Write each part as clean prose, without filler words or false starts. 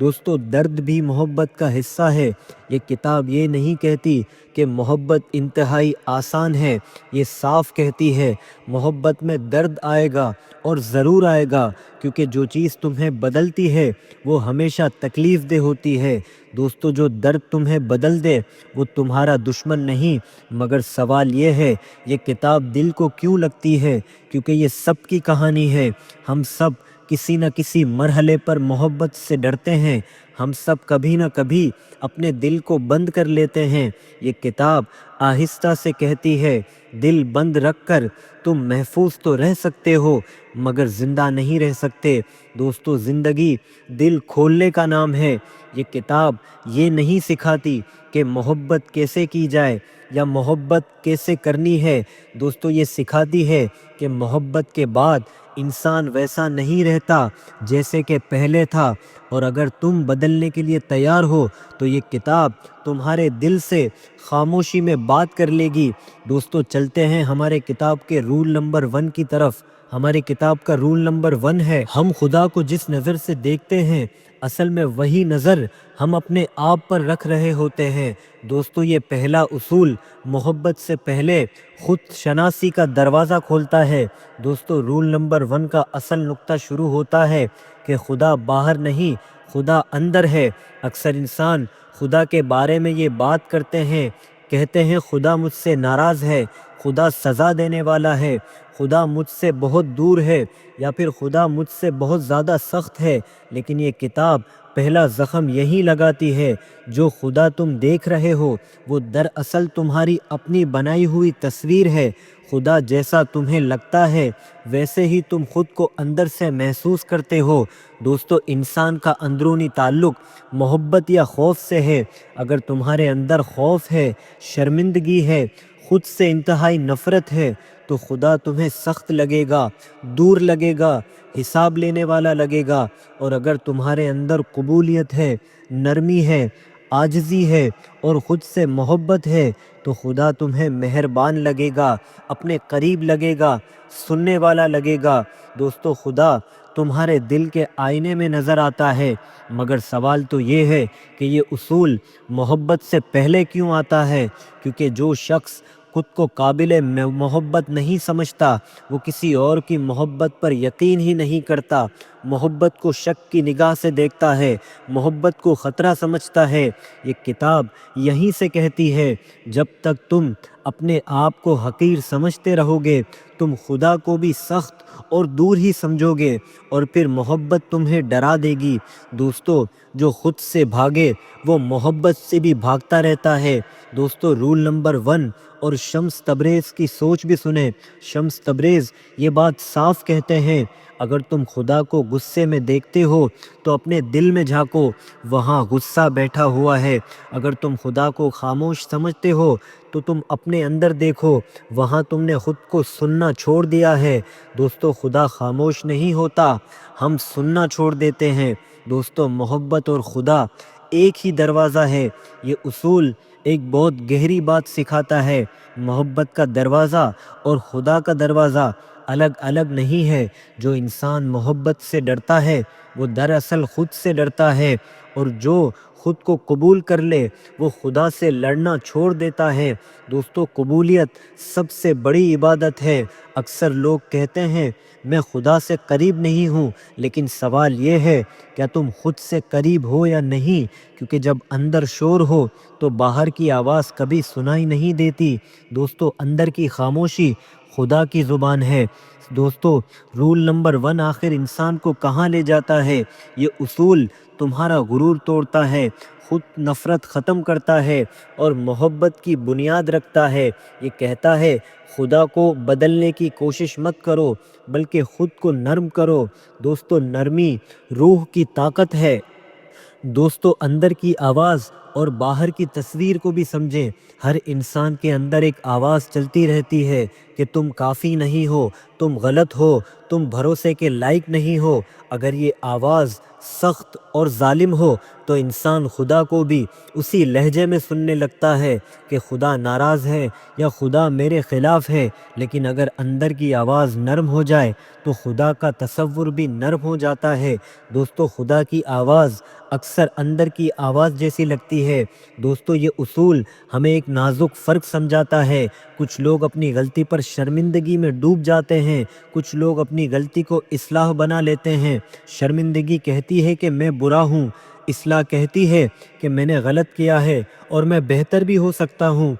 دوستو درد بھی محبت کا حصہ ہے۔ یہ کتاب یہ نہیں کہتی کہ محبت انتہائی آسان ہے، یہ صاف کہتی ہے محبت میں درد آئے گا، اور ضرور آئے گا، کیونکہ جو چیز تمہیں بدلتی ہے وہ ہمیشہ تکلیف دہ ہوتی ہے۔ دوستو جو درد تمہیں بدل دے وہ تمہارا دشمن نہیں، مگر سوال یہ ہے یہ کتاب دل کو کیوں لگتی ہے؟ کیونکہ یہ سب کی کہانی ہے۔ ہم سب کسی نہ کسی مرحلے پر محبت سے ڈرتے ہیں، ہم سب کبھی نہ کبھی اپنے دل کو بند کر لیتے ہیں۔ یہ کتاب آہستہ سے کہتی ہے دل بند رکھ کر تم محفوظ تو رہ سکتے ہو مگر زندہ نہیں رہ سکتے۔ دوستو زندگی دل کھولنے کا نام ہے۔ یہ کتاب یہ نہیں سکھاتی کہ محبت کیسے کی جائے یا محبت کیسے کرنی ہے۔ دوستو یہ سکھاتی ہے کہ محبت کے بعد انسان ویسا نہیں رہتا جیسے کہ پہلے تھا، اور اگر تم بدلنے کے لیے تیار ہو تو یہ کتاب تمہارے دل سے خاموشی میں بات کر لے گی۔ دوستو چلتے ہیں ہمارے کتاب کے رول نمبر 1 کی طرف۔ ہماری کتاب کا رول نمبر 1 ہے ہم خدا کو جس نظر سے دیکھتے ہیں اصل میں وہی نظر ہم اپنے آپ پر رکھ رہے ہوتے ہیں۔ دوستو یہ پہلا اصول محبت سے پہلے خود شناسی کا دروازہ کھولتا ہے۔ دوستو رول نمبر 1 کا اصل نقطہ شروع ہوتا ہے کہ خدا باہر نہیں، خدا اندر ہے۔ اکثر انسان خدا کے بارے میں یہ بات کرتے ہیں، کہتے ہیں خدا مجھ سے ناراض ہے، خدا سزا دینے والا ہے، خدا مجھ سے بہت دور ہے، یا پھر خدا مجھ سے بہت زیادہ سخت ہے۔ لیکن یہ کتاب پہلا زخم یہی لگاتی ہے جو خدا تم دیکھ رہے ہو وہ دراصل تمہاری اپنی بنائی ہوئی تصویر ہے۔ خدا جیسا تمہیں لگتا ہے ویسے ہی تم خود کو اندر سے محسوس کرتے ہو۔ دوستو انسان کا اندرونی تعلق محبت یا خوف سے ہے۔ اگر تمہارے اندر خوف ہے، شرمندگی ہے، خود سے انتہائی نفرت ہے تو خدا تمہیں سخت لگے گا، دور لگے گا، حساب لینے والا لگے گا۔ اور اگر تمہارے اندر قبولیت ہے، نرمی ہے، عاجزی ہے اور خود سے محبت ہے تو خدا تمہیں مہربان لگے گا، اپنے قریب لگے گا، سننے والا لگے گا۔ دوستو خدا تمہارے دل کے آئینے میں نظر آتا ہے، مگر سوال تو یہ ہے کہ یہ اصول محبت سے پہلے کیوں آتا ہے؟ کیونکہ جو شخص خود کو قابل محبت نہیں سمجھتا وہ کسی اور کی محبت پر یقین ہی نہیں کرتا، محبت کو شک کی نگاہ سے دیکھتا ہے، محبت کو خطرہ سمجھتا ہے۔ یہ کتاب یہیں سے کہتی ہے جب تک تم اپنے آپ کو حقیر سمجھتے رہو گے تم خدا کو بھی سخت اور دور ہی سمجھو گے، اور پھر محبت تمہیں ڈرا دے گی۔ دوستو جو خود سے بھاگے وہ محبت سے بھی بھاگتا رہتا ہے۔ دوستو رول نمبر 1 اور شمس تبریز کی سوچ بھی سنیں۔ شمس تبریز یہ بات صاف کہتے ہیں اگر تم خدا کو غصے میں دیکھتے ہو تو اپنے دل میں جھانکو، وہاں غصہ بیٹھا ہوا ہے۔ اگر تم خدا کو خاموش سمجھتے ہو تو تم اپنے اندر دیکھو، وہاں تم نے خود کو سننا چھوڑ دیا ہے۔ دوستو خدا خاموش نہیں ہوتا، ہم سننا چھوڑ دیتے ہیں۔ دوستو محبت اور خدا ایک ہی دروازہ ہے۔ یہ اصول ایک بہت گہری بات سکھاتا ہے، محبت کا دروازہ اور خدا کا دروازہ الگ الگ نہیں ہے۔ جو انسان محبت سے ڈرتا ہے وہ دراصل خود سے ڈرتا ہے، اور جو خود کو قبول کر لے وہ خدا سے لڑنا چھوڑ دیتا ہے۔ دوستو قبولیت سب سے بڑی عبادت ہے۔ اکثر لوگ کہتے ہیں میں خدا سے قریب نہیں ہوں، لیکن سوال یہ ہے کیا تم خود سے قریب ہو یا نہیں؟ کیونکہ جب اندر شور ہو تو باہر کی آواز کبھی سنائی نہیں دیتی۔ دوستو اندر کی خاموشی خدا کی زبان ہے۔ دوستو رول نمبر 1 آخر انسان کو کہاں لے جاتا ہے؟ یہ اصول تمہارا غرور توڑتا ہے، خود نفرت ختم کرتا ہے اور محبت کی بنیاد رکھتا ہے۔ یہ کہتا ہے خدا کو بدلنے کی کوشش مت کرو بلکہ خود کو نرم کرو۔ دوستو نرمی روح کی طاقت ہے۔ دوستو اندر کی آواز اور باہر کی تصویر کو بھی سمجھیں۔ ہر انسان کے اندر ایک آواز چلتی رہتی ہے کہ تم کافی نہیں ہو، تم غلط ہو، تم بھروسے کے لائق نہیں ہو۔ اگر یہ آواز سخت اور ظالم ہو تو انسان خدا کو بھی اسی لہجے میں سننے لگتا ہے کہ خدا ناراض ہے یا خدا میرے خلاف ہے۔ لیکن اگر اندر کی آواز نرم ہو جائے تو خدا کا تصور بھی نرم ہو جاتا ہے۔ دوستو، خدا کی آواز اکثر اندر کی آواز جیسی لگتی ہے۔ دوستو، یہ اصول ہمیں ایک نازک فرق سمجھاتا ہے۔ کچھ لوگ اپنی غلطی پر شرمندگی میں ڈوب جاتے ہیں، کچھ لوگ اپنی غلطی کو اصلاح بنا لیتے ہیں۔ شرمندگی کہتی ہے کہ میں برا ہوں، اصلاح کہتی ہے کہ میں نے غلط کیا ہے اور میں بہتر بھی ہو سکتا ہوں۔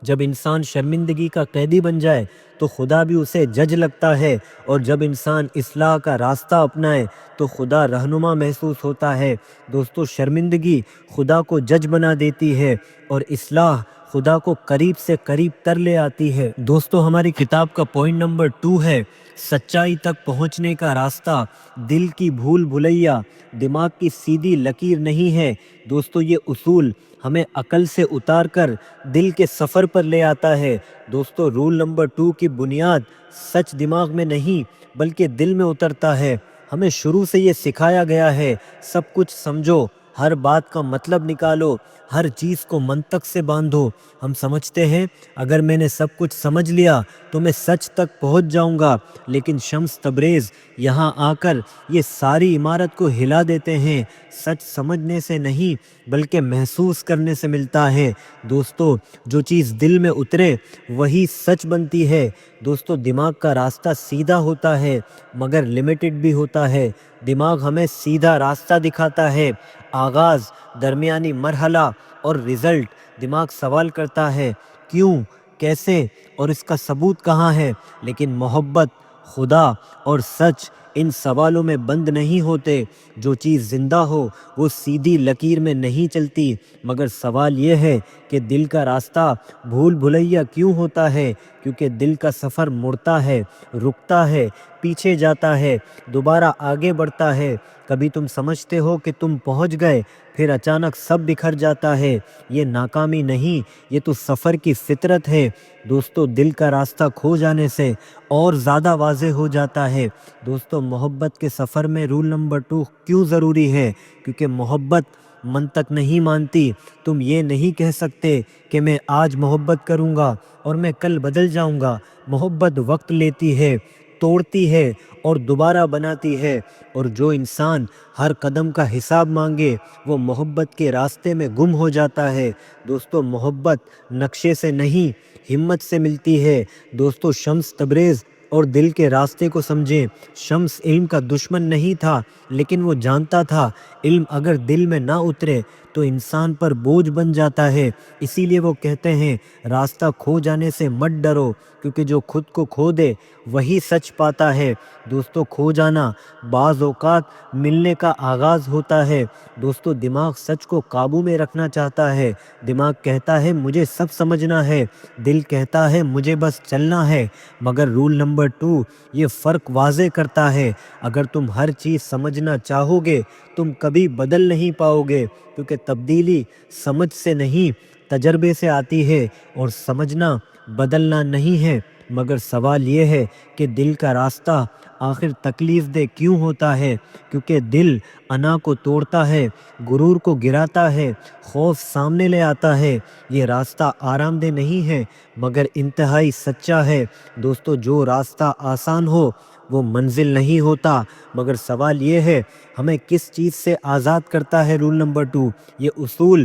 جب انسان شرمندگی کا قیدی بن جائے تو خدا بھی اسے جج لگتا ہے، اور جب انسان اصلاح کا راستہ اپنائے تو خدا رہنما محسوس ہوتا ہے۔ دوستو، شرمندگی خدا کو جج بنا دیتی ہے اور اصلاح خدا کو قریب سے قریب تر لے آتی ہے۔ دوستو، ہماری کتاب کا پوائنٹ نمبر 2 ہے سچائی تک پہنچنے کا راستہ دل کی بھول بھلیا دماغ کی سیدھی لکیر نہیں ہے۔ دوستو، یہ اصول ہمیں عقل سے اتار کر دل کے سفر پر لے آتا ہے۔ دوستو، رول نمبر 2 کی بنیاد سچ دماغ میں نہیں بلکہ دل میں اترتا ہے۔ ہمیں شروع سے یہ سکھایا گیا ہے، سب کچھ سمجھو، ہر بات کا مطلب نکالو، ہر چیز کو منطق سے باندھو۔ ہم سمجھتے ہیں اگر میں نے سب کچھ سمجھ لیا تو میں سچ تک پہنچ جاؤں گا، لیکن شمس تبریز یہاں آ کر یہ ساری عمارت کو ہلا دیتے ہیں۔ سچ سمجھنے سے نہیں بلکہ محسوس کرنے سے ملتا ہے۔ دوستو، جو چیز دل میں اترے وہی سچ بنتی ہے۔ دوستو، دماغ کا راستہ سیدھا ہوتا ہے مگر لمیٹڈ بھی ہوتا ہے۔ دماغ ہمیں سیدھا راستہ دکھاتا ہے، آغاز، درمیانی مرحلہ اور رزلٹ۔ دماغ سوال کرتا ہے کیوں، کیسے اور اس کا ثبوت کہاں ہے، لیکن محبت، خدا اور سچ ان سوالوں میں بند نہیں ہوتے۔ جو چیز زندہ ہو وہ سیدھی لکیر میں نہیں چلتی، مگر سوال یہ ہے کہ دل کا راستہ بھول بھلیا کیوں ہوتا ہے؟ کیونکہ دل کا سفر مڑتا ہے، رکتا ہے، پیچھے جاتا ہے، دوبارہ آگے بڑھتا ہے۔ کبھی تم سمجھتے ہو کہ تم پہنچ گئے، پھر اچانک سب بکھر جاتا ہے۔ یہ ناکامی نہیں، یہ تو سفر کی فطرت ہے۔ دوستو، دل کا راستہ کھو جانے سے اور زیادہ واضح ہو جاتا ہے۔ دوستو، محبت کے سفر میں رول نمبر 2 کیوں ضروری ہے؟ کیونکہ محبت منطق نہیں مانتی۔ تم یہ نہیں کہہ سکتے کہ میں آج محبت کروں گا اور میں کل بدل جاؤں گا۔ محبت وقت لیتی ہے، توڑتی ہے اور دوبارہ بناتی ہے، اور جو انسان ہر قدم کا حساب مانگے وہ محبت کے راستے میں گم ہو جاتا ہے۔ دوستو، محبت نقشے سے نہیں ہمت سے ملتی ہے۔ دوستو، شمس تبریز اور دل کے راستے کو سمجھیں۔ شمس علم کا دشمن نہیں تھا، لیکن وہ جانتا تھا علم اگر دل میں نہ اترے تو انسان پر بوجھ بن جاتا ہے۔ اسی لیے وہ کہتے ہیں راستہ کھو جانے سے مت ڈرو، کیونکہ جو خود کو کھو دے وہی سچ پاتا ہے۔ دوستو، کھو جانا بعض اوقات ملنے کا آغاز ہوتا ہے۔ دوستو، دماغ سچ کو قابو میں رکھنا چاہتا ہے۔ دماغ کہتا ہے مجھے سب سمجھنا ہے، دل کہتا ہے مجھے بس چلنا ہے۔ مگر رول نمبر 2 یہ فرق واضح کرتا ہے۔ اگر تم ہر چیز سمجھنا چاہو گے تم کبھی بدل نہیں پاؤ گے، کیونکہ تبدیلی سمجھ سے نہیں تجربے سے آتی ہے، اور سمجھنا بدلنا نہیں ہے۔ مگر سوال یہ ہے کہ دل کا راستہ آخر تکلیف دہ کیوں ہوتا ہے؟ کیونکہ دل انا کو توڑتا ہے، غرور کو گراتا ہے، خوف سامنے لے آتا ہے۔ یہ راستہ آرام دہ نہیں ہے مگر انتہائی سچا ہے۔ دوستو، جو راستہ آسان ہو وہ منزل نہیں ہوتا، مگر سوال یہ ہے ہمیں کس چیز سے آزاد کرتا ہے؟ رول نمبر 2 یہ اصول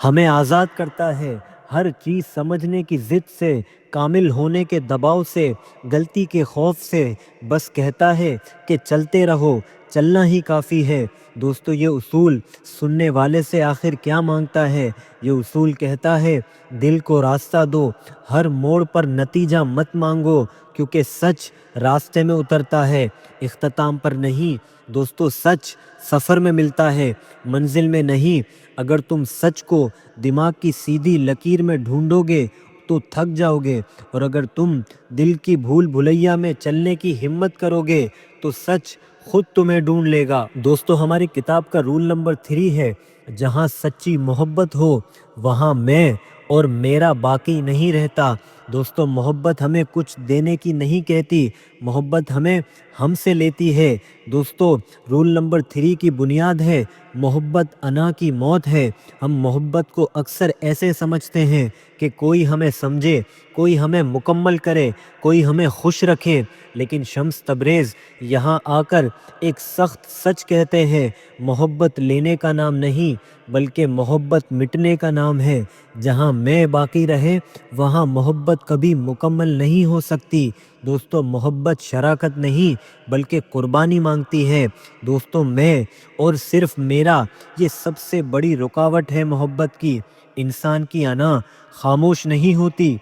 ہمیں آزاد کرتا ہے ہر چیز سمجھنے کی ضد سے، کامل ہونے کے دباؤ سے، غلطی کے خوف سے۔ بس کہتا ہے کہ چلتے رہو، چلنا ہی کافی ہے۔ دوستو، یہ اصول سننے والے سے آخر کیا مانگتا ہے؟ یہ اصول کہتا ہے دل کو راستہ دو، ہر موڑ پر نتیجہ مت مانگو، کیونکہ سچ راستے میں اترتا ہے، اختتام پر نہیں۔ دوستو، سچ سفر میں ملتا ہے، منزل میں نہیں۔ اگر تم سچ کو دماغ کی سیدھی لکیر میں ڈھونڈو گے تو تھک جاؤ گے، اور اگر تم دل کی بھول بھلیا میں چلنے کی ہمت کرو گے تو سچ خود تمہیں ڈھونڈ لے گا۔ دوستو، ہماری کتاب کا رول نمبر 3 ہے جہاں سچی محبت ہو وہاں میں اور میرا باقی نہیں رہتا۔ دوستو محبت ہمیں کچھ دینے کی نہیں کہتی، محبت ہمیں ہم سے لیتی ہے۔ دوستو رول نمبر 3 کی بنیاد ہے محبت انا کی موت ہے۔ ہم محبت کو اکثر ایسے سمجھتے ہیں کہ کوئی ہمیں سمجھے، کوئی ہمیں مکمل کرے، کوئی ہمیں خوش رکھے، لیکن شمس تبریز یہاں آ کر ایک سخت سچ کہتے ہیں، محبت لینے کا نام نہیں بلکہ محبت مٹنے کا نام ہے۔ جہاں میں باقی رہے وہاں محبت کبھی مکمل نہیں ہو سکتی۔ دوستو محبت شراکت نہیں بلکہ قربانی مانگتی ہے۔ دوستو میں اور صرف میرا، یہ سب سے بڑی رکاوٹ ہے محبت کی۔ انسان کی انا خاموش نہیں ہوتی،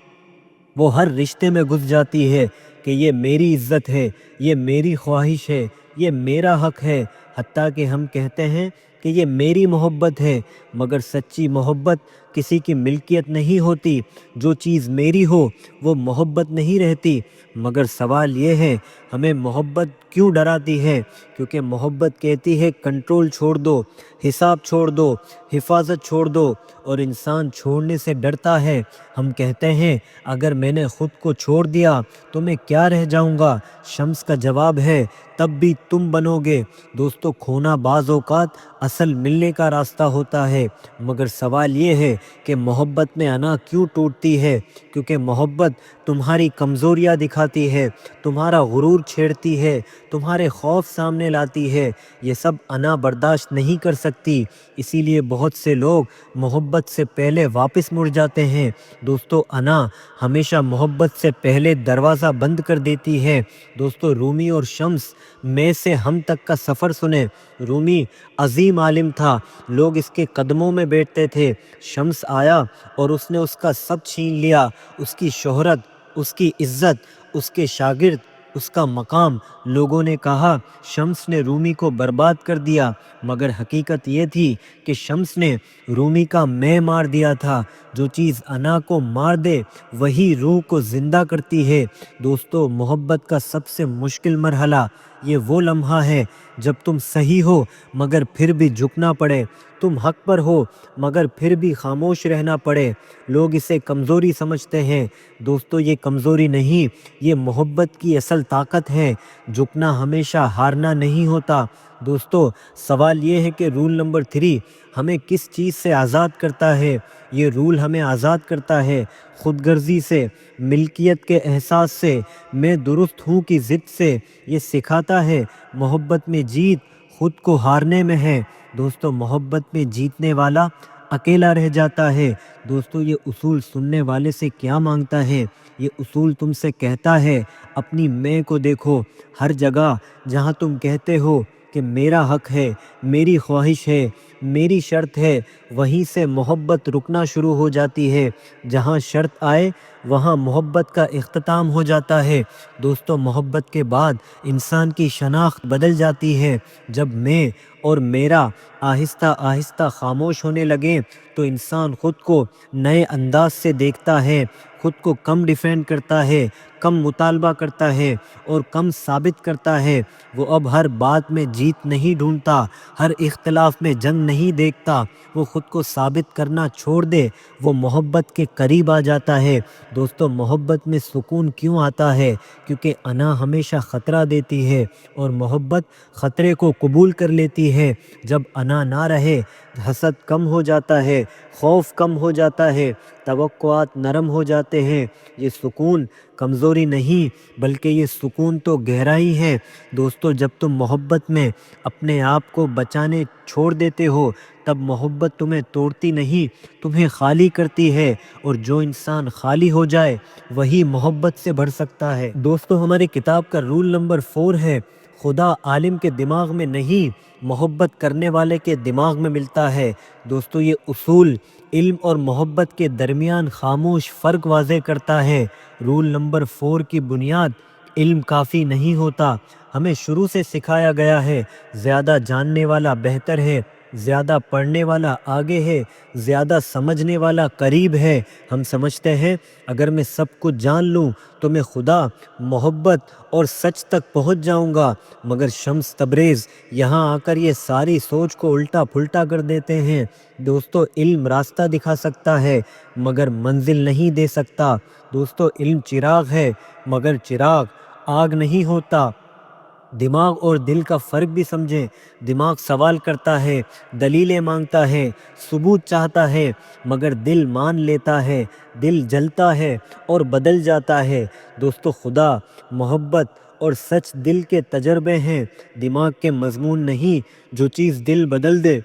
وہ ہر رشتے میں گھس جاتی ہے کہ یہ میری عزت ہے، یہ میری خواہش ہے، یہ میرا حق ہے، حتیٰ کہ ہم کہتے ہیں کہ یہ میری محبت ہے، مگر سچی محبت کسی کی ملکیت نہیں ہوتی۔ جو چیز میری ہو وہ محبت نہیں رہتی۔ مگر سوال یہ ہے ہمیں محبت کیوں ڈراتی ہے؟ کیونکہ محبت کہتی ہے کنٹرول چھوڑ دو، حساب چھوڑ دو، حفاظت چھوڑ دو، اور انسان چھوڑنے سے ڈرتا ہے۔ ہم کہتے ہیں اگر میں نے خود کو چھوڑ دیا تو میں کیا رہ جاؤں گا؟ شمس کا جواب ہے تب بھی تم بنو گے۔ دوستو کھونا بعض اوقات اصل ملنے کا راستہ ہوتا ہے، مگر سوال یہ ہے کہ محبت میں انا کیوں ٹوٹتی ہے؟ کیونکہ محبت تمہاری کمزوریاں دکھاتی ہے، تمہارا غرور چھیڑتی ہے، تمہارے خوف سامنے لاتی ہے۔ یہ سب انا برداشت نہیں کر سکتی، اسی لیے بہت سے لوگ محبت سے پہلے واپس مڑ جاتے ہیں۔ دوستو انا ہمیشہ محبت سے پہلے دروازہ بند کر دیتی ہے۔ دوستو رومی اور شمس میں سے ہم تک کا سفر سنیں۔ رومی عظیم عالم تھا، لوگ اس کے قدموں میں بیٹھتے تھے۔ شمس آیا اور اس نے اس کا سب چھین لیا، اس کی شہرت، اس کی عزت، اس کے شاگرد، اس کا مقام۔ لوگوں نے کہا شمس نے رومی کو برباد کر دیا، مگر حقیقت یہ تھی کہ شمس نے رومی کا میں مار دیا تھا۔ جو چیز انا کو مار دے وہی روح کو زندہ کرتی ہے۔ دوستو محبت کا سب سے مشکل مرحلہ یہ وہ لمحہ ہے جب تم صحیح ہو مگر پھر بھی جھکنا پڑے، تم حق پر ہو مگر پھر بھی خاموش رہنا پڑے۔ لوگ اسے کمزوری سمجھتے ہیں، دوستو یہ کمزوری نہیں، یہ محبت کی اصل طاقت ہے۔ جھکنا ہمیشہ ہارنا نہیں ہوتا۔ دوستو سوال یہ ہے کہ رول نمبر 3 ہمیں کس چیز سے آزاد کرتا ہے؟ یہ رول ہمیں آزاد کرتا ہے خود غرضی سے، ملکیت کے احساس سے، میں درست ہوں کی ضد سے۔ یہ سکھاتا ہے محبت میں جیت خود کو ہارنے میں ہے۔ دوستو محبت میں جیتنے والا اکیلا رہ جاتا ہے۔ دوستو یہ اصول سننے والے سے کیا مانگتا ہے؟ یہ اصول تم سے کہتا ہے اپنی میں کو دیکھو۔ ہر جگہ جہاں تم کہتے ہو کہ میرا حق ہے، میری خواہش ہے، میری شرط ہے، وہیں سے محبت رکنا شروع ہو جاتی ہے۔ جہاں شرط آئے وہاں محبت کا اختتام ہو جاتا ہے۔ دوستو محبت کے بعد انسان کی شناخت بدل جاتی ہے۔ جب میں اور میرا آہستہ آہستہ خاموش ہونے لگیں تو انسان خود کو نئے انداز سے دیکھتا ہے، خود کو کم ڈیفینڈ کرتا ہے، کم مطالبہ کرتا ہے اور کم ثابت کرتا ہے۔ وہ اب ہر بات میں جیت نہیں ڈھونڈتا، ہر اختلاف میں جنگ نہیں دیکھتا۔ وہ خود کو ثابت کرنا چھوڑ دے، وہ محبت کے قریب آ جاتا ہے۔ دوستو محبت میں سکون کیوں آتا ہے؟ کیونکہ انا ہمیشہ خطرہ دیتی ہے اور محبت خطرے کو قبول کر لیتی ہے۔ جب انا نہ رہے حسد کم ہو جاتا ہے، خوف کم ہو جاتا ہے، توقعات نرم ہو جاتے ہیں۔ یہ سکون کمزوری نہیں بلکہ یہ سکون تو گہرائی ہے۔ دوستو جب تم محبت میں اپنے آپ کو بچانے چھوڑ دیتے ہو تب محبت تمہیں توڑتی نہیں، تمہیں خالی کرتی ہے، اور جو انسان خالی ہو جائے وہی محبت سے بھر سکتا ہے۔ دوستو ہماری کتاب کا رول نمبر 4 ہے خدا عالم کے دماغ میں نہیں، محبت کرنے والے کے دماغ میں ملتا ہے۔ دوستو یہ اصول علم اور محبت کے درمیان خاموش فرق واضح کرتا ہے۔ رول نمبر 4 کی بنیاد علم کافی نہیں ہوتا۔ ہمیں شروع سے سکھایا گیا ہے زیادہ جاننے والا بہتر ہے، زیادہ پڑھنے والا آگے ہے، زیادہ سمجھنے والا قریب ہے۔ ہم سمجھتے ہیں اگر میں سب کچھ جان لوں تو میں خدا، محبت اور سچ تک پہنچ جاؤں گا، مگر شمس تبریز یہاں آ کر یہ ساری سوچ کو الٹا پھلٹا کر دیتے ہیں۔ دوستو، علم راستہ دکھا سکتا ہے مگر منزل نہیں دے سکتا۔ دوستو، علم چراغ ہے مگر چراغ آگ نہیں ہوتا۔ دماغ اور دل کا فرق بھی سمجھیں۔ دماغ سوال کرتا ہے، دلیلیں مانگتا ہے، ثبوت چاہتا ہے، مگر دل مان لیتا ہے، دل جلتا ہے اور بدل جاتا ہے۔ دوستو، خدا، محبت اور سچ دل کے تجربے ہیں، دماغ کے مضمون نہیں۔ جو چیز دل بدل دے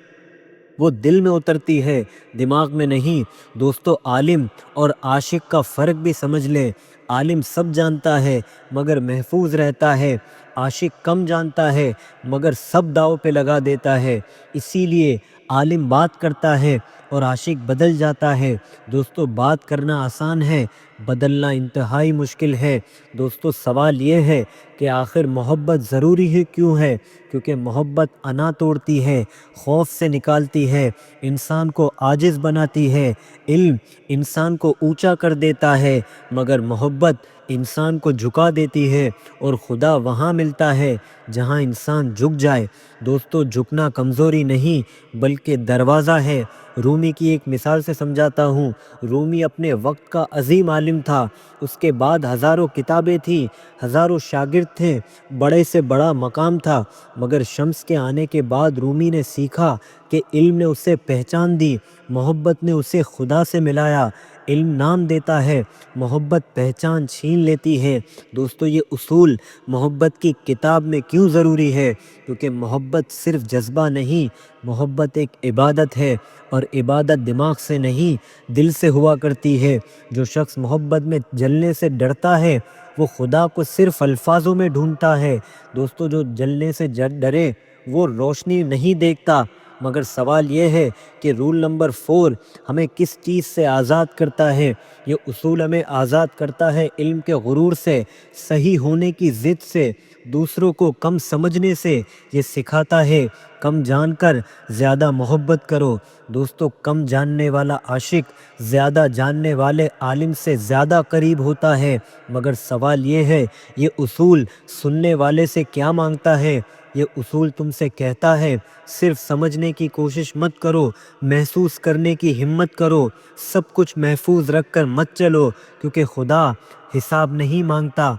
وہ دل میں اترتی ہے، دماغ میں نہیں۔ دوستو، عالم اور عاشق کا فرق بھی سمجھ لیں۔ عالم سب جانتا ہے مگر محفوظ رہتا ہے، عاشق کم جانتا ہے مگر سب داؤ پہ لگا دیتا ہے۔ اسی لیے عالم بات کرتا ہے اور عاشق بدل جاتا ہے۔ دوستو، بات کرنا آسان ہے، بدلنا انتہائی مشکل ہے۔ دوستو، سوال یہ ہے کہ آخر محبت ضروری ہے کیوں ہے؟ کیونکہ محبت انا توڑتی ہے، خوف سے نکالتی ہے، انسان کو عاجز بناتی ہے۔ علم انسان کو اونچا کر دیتا ہے مگر محبت انسان کو جھکا دیتی ہے، اور خدا وہاں ملتا ہے جہاں انسان جھک جائے۔ دوستو، جھکنا کمزوری نہیں بلکہ دروازہ ہے۔ رومی کی ایک مثال سے سمجھاتا ہوں۔ رومی اپنے وقت کا عظیم عالم تھا، اس کے بعد ہزاروں کتابیں تھیں، ہزاروں شاگرد تھے، بڑے سے بڑا مقام تھا، مگر شمس کے آنے کے بعد رومی نے سیکھا کہ علم نے اسے پہچان دی، محبت نے اسے خدا سے ملایا۔ علم نام دیتا ہے، محبت پہچان چھین لیتی ہے۔ دوستو، یہ اصول محبت کی کتاب میں کیوں ضروری ہے؟ کیونکہ محبت صرف جذبہ نہیں، محبت ایک عبادت ہے، اور عبادت دماغ سے نہیں دل سے ہوا کرتی ہے۔ جو شخص محبت میں جلنے سے ڈرتا ہے وہ خدا کو صرف الفاظوں میں ڈھونڈتا ہے۔ دوستو، جو جلنے سے ڈرے وہ روشنی نہیں دیکھتا۔ مگر سوال یہ ہے کہ رول نمبر 4 ہمیں کس چیز سے آزاد کرتا ہے؟ یہ اصول ہمیں آزاد کرتا ہے علم کے غرور سے، صحیح ہونے کی ضد سے، دوسروں کو کم سمجھنے سے۔ یہ سکھاتا ہے کم جان کر زیادہ محبت کرو۔ دوستو، کم جاننے والا عاشق زیادہ جاننے والے عالم سے زیادہ قریب ہوتا ہے۔ مگر سوال یہ ہے، یہ اصول سننے والے سے کیا مانگتا ہے؟ یہ اصول تم سے کہتا ہے صرف سمجھنے کی کوشش مت کرو، محسوس کرنے کی ہمت کرو، سب کچھ محفوظ رکھ کر مت چلو، کیونکہ خدا حساب نہیں مانگتا،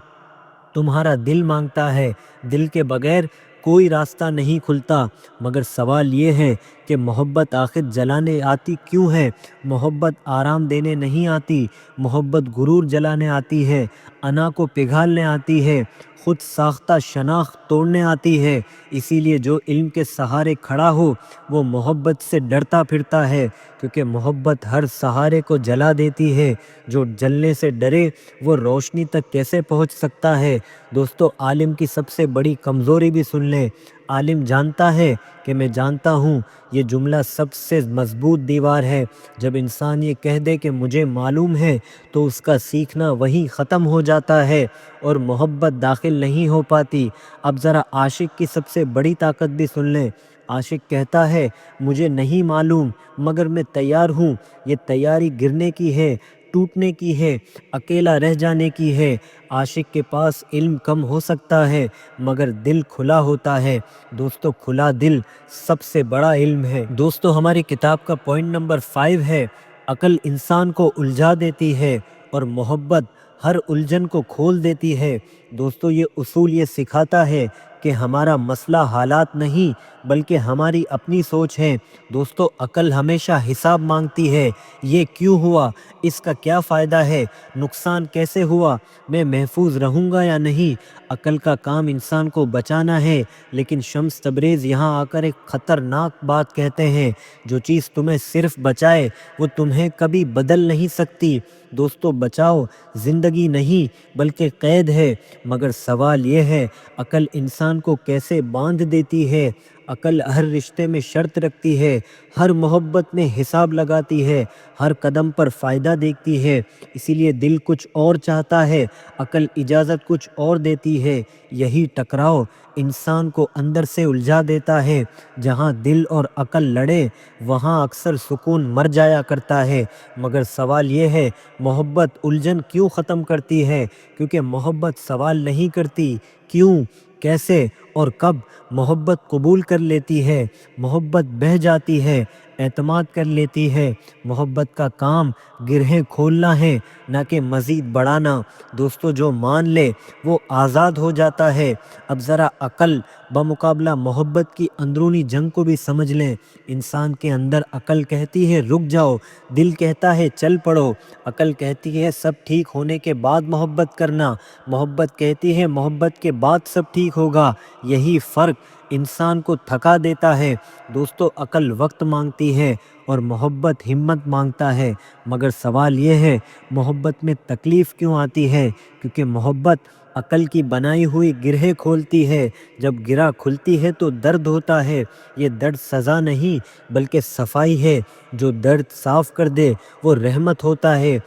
تمہارا دل مانگتا ہے۔ دل کے بغیر کوئی راستہ نہیں کھلتا۔ مگر سوال یہ ہے کہ محبت آخر جلانے آتی کیوں ہے؟ محبت آرام دینے نہیں آتی، محبت غرور جلانے آتی ہے، انا کو پگھالنے آتی ہے، خود ساختہ شناخت توڑنے آتی ہے۔ اسی لیے جو علم کے سہارے کھڑا ہو وہ محبت سے ڈرتا پھرتا ہے، کیونکہ محبت ہر سہارے کو جلا دیتی ہے۔ جو جلنے سے ڈرے وہ روشنی تک کیسے پہنچ سکتا ہے؟ دوستو، عالم کی سب سے بڑی کمزوری بھی سن لیں۔ عالم جانتا ہے کہ میں جانتا ہوں، یہ جملہ سب سے مضبوط دیوار ہے۔ جب انسان یہ کہہ دے کہ مجھے معلوم ہے تو اس کا سیکھنا وہیں ختم ہو جاتا ہے اور محبت داخل نہیں ہو پاتی۔ اب ذرا عاشق کی سب سے بڑی طاقت بھی سن لیں۔ عاشق کہتا ہے مجھے نہیں معلوم مگر میں تیار ہوں۔ یہ تیاری گرنے کی ہے، ٹوٹنے کی ہے، اکیلا رہ جانے کی ہے۔ عاشق کے پاس علم کم ہو سکتا ہے مگر دل کھلا ہوتا ہے۔ دوستو، کھلا دل سب سے بڑا علم ہے۔ دوستو، ہماری کتاب کا پوائنٹ نمبر 5 ہے، عقل انسان کو الجھا دیتی ہے اور محبت ہر الجھن کو کھول دیتی ہے۔ دوستو، یہ اصول یہ سکھاتا ہے کہ ہمارا مسئلہ حالات نہیں بلکہ ہماری اپنی سوچ ہے۔ دوستو، عقل ہمیشہ حساب مانگتی ہے، یہ کیوں ہوا، اس کا کیا فائدہ ہے، نقصان کیسے ہوا، میں محفوظ رہوں گا یا نہیں۔ عقل کا کام انسان کو بچانا ہے، لیکن شمس تبریز یہاں آ کر ایک خطرناک بات کہتے ہیں، جو چیز تمہیں صرف بچائے وہ تمہیں کبھی بدل نہیں سکتی۔ دوستو، بچاؤ زندگی نہیں بلکہ قید ہے، مگر سوال یہ ہے عقل انسان انسان کو کیسے باندھ دیتی ہے۔ عقل ہر رشتے میں شرط رکھتی ہے، ہر محبت میں حساب لگاتی ہے، ہر قدم پر فائدہ دیکھتی ہے۔ اسی لیے دل کچھ اور چاہتا ہے، عقل اجازت کچھ اور دیتی ہے۔ یہی ٹکراؤ انسان کو اندر سے الجھا دیتا ہے۔ جہاں دل اور عقل لڑے وہاں اکثر سکون مر جایا کرتا ہے۔ مگر سوال یہ ہے، محبت الجھن کیوں ختم کرتی ہے؟ کیونکہ محبت سوال نہیں کرتی کیوں، کیسے اور کب۔ محبت قبول کر لیتی ہے، محبت بہہ جاتی ہے، اعتماد کر لیتی ہے۔ محبت کا کام گرہیں کھولنا ہے، نہ کہ مزید بڑھانا۔ دوستو جو مان لے وہ آزاد ہو جاتا ہے۔ اب ذرا عقل بمقابلہ محبت کی اندرونی جنگ کو بھی سمجھ لیں۔ انسان کے اندر عقل کہتی ہے رک جاؤ، دل کہتا ہے چل پڑو۔ عقل کہتی ہے سب ٹھیک ہونے کے بعد محبت کرنا، محبت کہتی ہے محبت کے بعد سب ٹھیک ہوگا۔ یہی فرق انسان کو تھکا دیتا ہے۔ دوستو عقل وقت مانگتی ہے اور محبت ہمت مانگتا ہے۔ مگر سوال یہ ہے، محبت میں تکلیف کیوں آتی ہے؟ کیونکہ محبت عقل کی بنائی ہوئی گرہیں کھولتی ہے۔ جب گرہ کھلتی ہے تو درد ہوتا ہے۔ یہ درد سزا نہیں بلکہ صفائی ہے۔ جو درد صاف کر دے وہ رحمت ہوتا ہے۔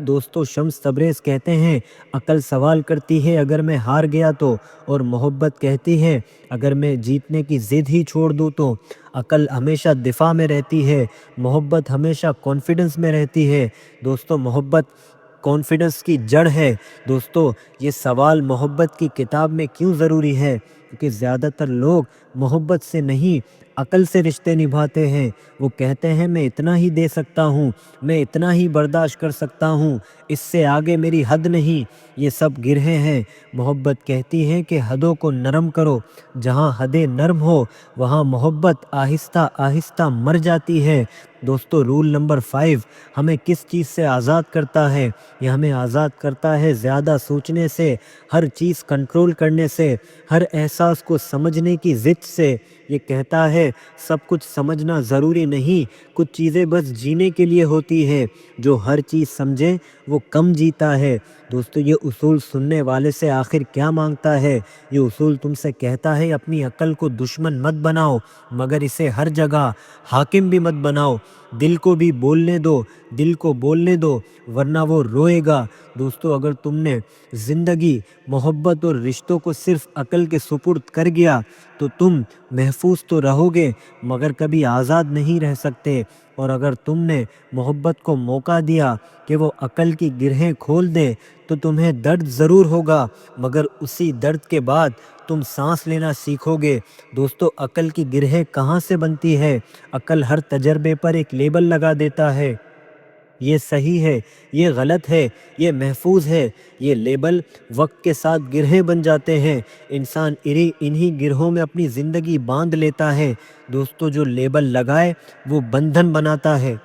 دوستو شمس تبریز کہتے ہیں، عقل سوال کرتی ہے اگر میں ہار گیا تو، اور محبت کہتی ہے اگر میں جیتنے کی ضد ہی چھوڑ دوں تو۔ عقل ہمیشہ دفاع میں رہتی ہے، محبت ہمیشہ کانفیڈنس میں رہتی ہے۔ دوستو محبت کانفیڈنس کی جڑ ہے۔ دوستو یہ سوال محبت کی کتاب میں کیوں ضروری ہے؟ کیونکہ زیادہ تر لوگ محبت سے نہیں عقل سے رشتے نبھاتے ہیں۔ وہ کہتے ہیں میں اتنا ہی دے سکتا ہوں، میں اتنا ہی برداشت کر سکتا ہوں، اس سے آگے میری حد نہیں۔ یہ سب گرہیں ہیں۔ محبت کہتی ہے کہ حدوں کو نرم کرو۔ جہاں حدیں نرم ہو وہاں محبت آہستہ آہستہ مر جاتی ہے۔ دوستو رول نمبر 5 ہمیں کس چیز سے آزاد کرتا ہے؟ یہ ہمیں آزاد کرتا ہے زیادہ سوچنے سے، ہر چیز کنٹرول کرنے سے، ہر احساس کو سمجھنے کی ضد سے۔ یہ کہتا ہے سب کچھ سمجھنا ضروری نہیں، کچھ چیزیں بس جینے کے لیے ہوتی ہے۔ جو ہر چیز سمجھے وہ کم جیتا ہے۔ دوستو یہ اصول سننے والے سے آخر کیا مانگتا ہے؟ یہ اصول تم سے کہتا ہے اپنی عقل کو دشمن مت بناؤ، مگر اسے ہر جگہ حاکم بھی مت بناؤ۔ دل کو بھی بولنے دو، دل کو بولنے دو، ورنہ وہ روئے گا۔ دوستو اگر تم نے زندگی، محبت اور رشتوں کو صرف عقل کے سپرد کر گیا تو تم محفوظ تو رہو گے مگر کبھی آزاد نہیں رہ سکتے۔ اور اگر تم نے محبت کو موقع دیا کہ وہ عقل کی گرہیں کھول دے تو تمہیں درد ضرور ہوگا مگر اسی درد کے بعد تم سانس لینا سیکھو گے۔ دوستو عقل کی گرہیں کہاں سے بنتی ہے؟ عقل ہر تجربے پر ایک لیبل لگا دیتا ہے، یہ صحیح ہے، یہ غلط ہے، یہ محفوظ ہے۔ یہ لیبل وقت کے ساتھ گرہیں بن جاتے ہیں۔ انسان انہی گرہوں میں اپنی زندگی باندھ لیتا ہے۔ دوستو جو لیبل لگائے وہ بندھن بناتا ہے۔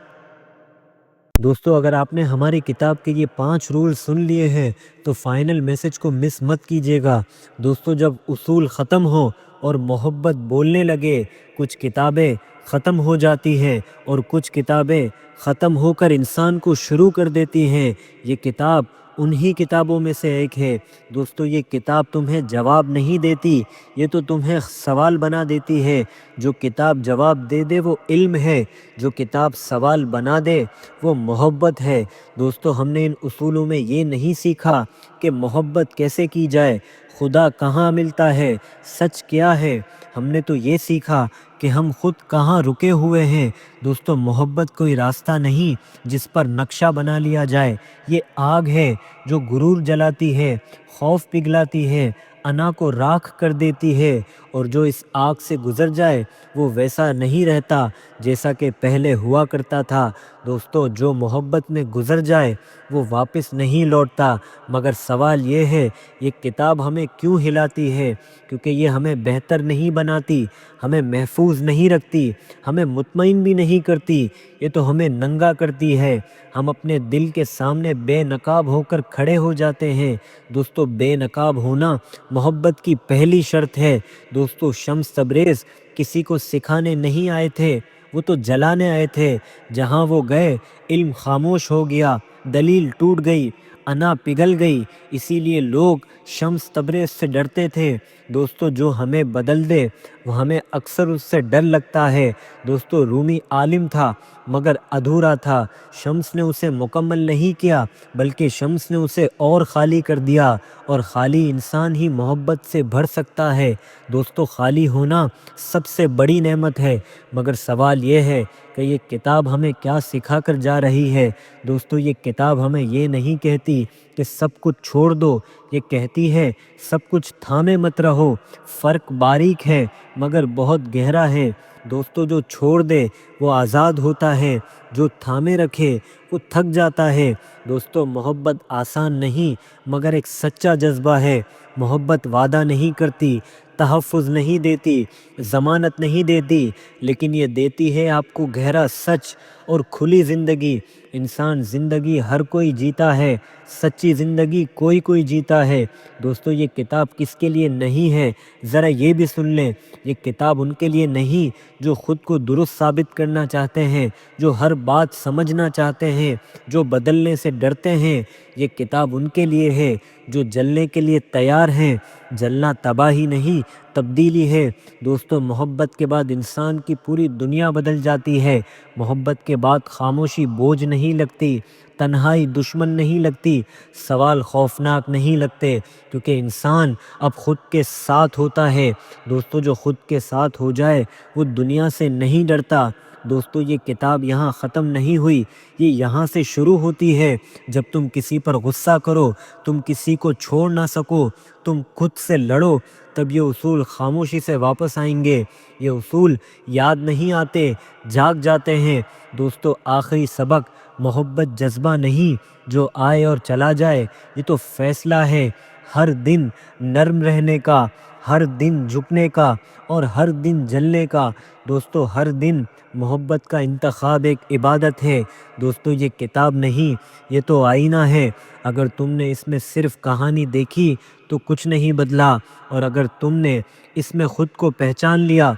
دوستو اگر آپ نے ہماری کتاب کے یہ 5 رول سن لیے ہیں تو فائنل میسج کو مس مت کیجیے گا۔ دوستو جب اصول ختم ہوں اور محبت بولنے لگے، کچھ کتابیں ختم ہو جاتی ہیں اور کچھ کتابیں ختم ہو کر انسان کو شروع کر دیتی ہیں۔ یہ کتاب انہی کتابوں میں سے ایک ہے۔ دوستو یہ کتاب تمہیں جواب نہیں دیتی، یہ تو تمہیں سوال بنا دیتی ہے۔ جو کتاب جواب دے دے وہ علم ہے، جو کتاب سوال بنا دے وہ محبت ہے۔ دوستو ہم نے ان اصولوں میں یہ نہیں سیکھا کہ محبت کیسے کی جائے، خدا کہاں ملتا ہے، سچ کیا ہے۔ ہم نے تو یہ سیکھا کہ ہم خود کہاں رکے ہوئے ہیں۔ دوستو محبت کوئی راستہ نہیں جس پر نقشہ بنا لیا جائے، یہ آگ ہے جو غرور جلاتی ہے، خوف پگھلاتی ہے، انا کو راکھ کر دیتی ہے، اور جو اس آگ سے گزر جائے وہ ویسا نہیں رہتا جیسا کہ پہلے ہوا کرتا تھا۔ دوستو جو محبت میں گزر جائے وہ واپس نہیں لوٹتا۔ مگر سوال یہ ہے یہ کتاب ہمیں کیوں ہلاتی ہے؟ کیونکہ یہ ہمیں بہتر نہیں بناتی، ہمیں محفوظ نہیں رکھتی، ہمیں مطمئن بھی نہیں کرتی، یہ تو ہمیں ننگا کرتی ہے۔ ہم اپنے دل کے سامنے بے نقاب ہو کر کھڑے ہو جاتے ہیں۔ دوستو بے نقاب ہونا محبت کی پہلی شرط ہے۔ دوستو شمس تبریز کسی کو سکھانے نہیں آئے تھے، وہ تو جلانے آئے تھے۔ جہاں وہ گئے علم خاموش ہو گیا، دلیل ٹوٹ گئی، انا پگھل گئی، اسی لیے لوگ شمس تبریز سے ڈرتے تھے۔ دوستو جو ہمیں بدل دے وہ ہمیں اکثر اس سے ڈر لگتا ہے۔ دوستو رومی عالم تھا مگر ادھورا تھا، شمس نے اسے مکمل نہیں کیا بلکہ شمس نے اسے اور خالی کر دیا، اور خالی انسان ہی محبت سے بھر سکتا ہے۔ دوستو خالی ہونا سب سے بڑی نعمت ہے، مگر سوال یہ ہے کہ یہ کتاب ہمیں کیا سکھا کر جا رہی ہے؟ دوستو یہ کتاب ہمیں یہ نہیں کہتی کہ سب کچھ چھوڑ دو، یہ کہتی ہے سب کچھ تھامے مت رہو۔ فرق باریک ہے مگر بہت گہرا ہے۔ دوستو جو چھوڑ دے وہ آزاد ہوتا ہے، جو تھامے رکھے وہ تھک جاتا ہے۔ دوستو محبت آسان نہیں مگر ایک سچا جذبہ ہے۔ محبت وعدہ نہیں کرتی، تحفظ نہیں دیتی، ضمانت نہیں دیتی، لیکن یہ دیتی ہے آپ کو گہرا سچ اور کھلی زندگی۔ انسان زندگی ہر کوئی جیتا ہے، سچی زندگی کوئی کوئی جیتا ہے۔ دوستو یہ کتاب کس کے لیے نہیں ہے؟ ذرا یہ بھی سن لیں، یہ کتاب ان کے لیے نہیں جو خود کو درست ثابت کرنا چاہتے ہیں، جو ہر بات سمجھنا چاہتے ہیں، جو بدلنے سے ڈرتے ہیں۔ یہ کتاب ان کے لیے ہے جو جلنے کے لیے تیار ہیں۔ جلنا تباہی نہیں، تبدیلی ہے۔ دوستو محبت کے بعد انسان کی پوری دنیا بدل جاتی ہے۔ محبت کے بعد خاموشی بوجھ نہیں لگتی، تنہائی دشمن نہیں لگتی، سوال خوفناک نہیں لگتے، کیونکہ انسان اب خود کے ساتھ ہوتا ہے۔ دوستو جو خود کے ساتھ ہو جائے وہ دنیا سے نہیں ڈرتا۔ دوستو یہ کتاب یہاں ختم نہیں ہوئی، یہ یہاں سے شروع ہوتی ہے۔ جب تم کسی پر غصہ کرو، تم کسی کو چھوڑ نہ سکو، تم خود سے لڑو، تب یہ اصول خاموشی سے واپس آئیں گے۔ یہ اصول یاد نہیں آتے، جاگ جاتے ہیں۔ دوستو آخری سبق، محبت جذبہ نہیں جو آئے اور چلا جائے، یہ تو فیصلہ ہے ہر دن نرم رہنے کا، ہر دن جھکنے کا اور ہر دن جلنے کا۔ دوستو ہر دن محبت کا انتخاب ایک عبادت ہے۔ دوستو یہ کتاب نہیں، یہ تو آئینہ ہے۔ اگر تم نے اس میں صرف کہانی دیکھی تو کچھ نہیں بدلا، اور اگر تم نے اس میں خود کو پہچان لیا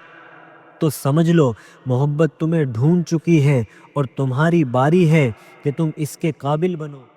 تو سمجھ لو محبت تمہیں ڈھونڈ چکی ہے، اور تمہاری باری ہے کہ تم اس کے قابل بنو۔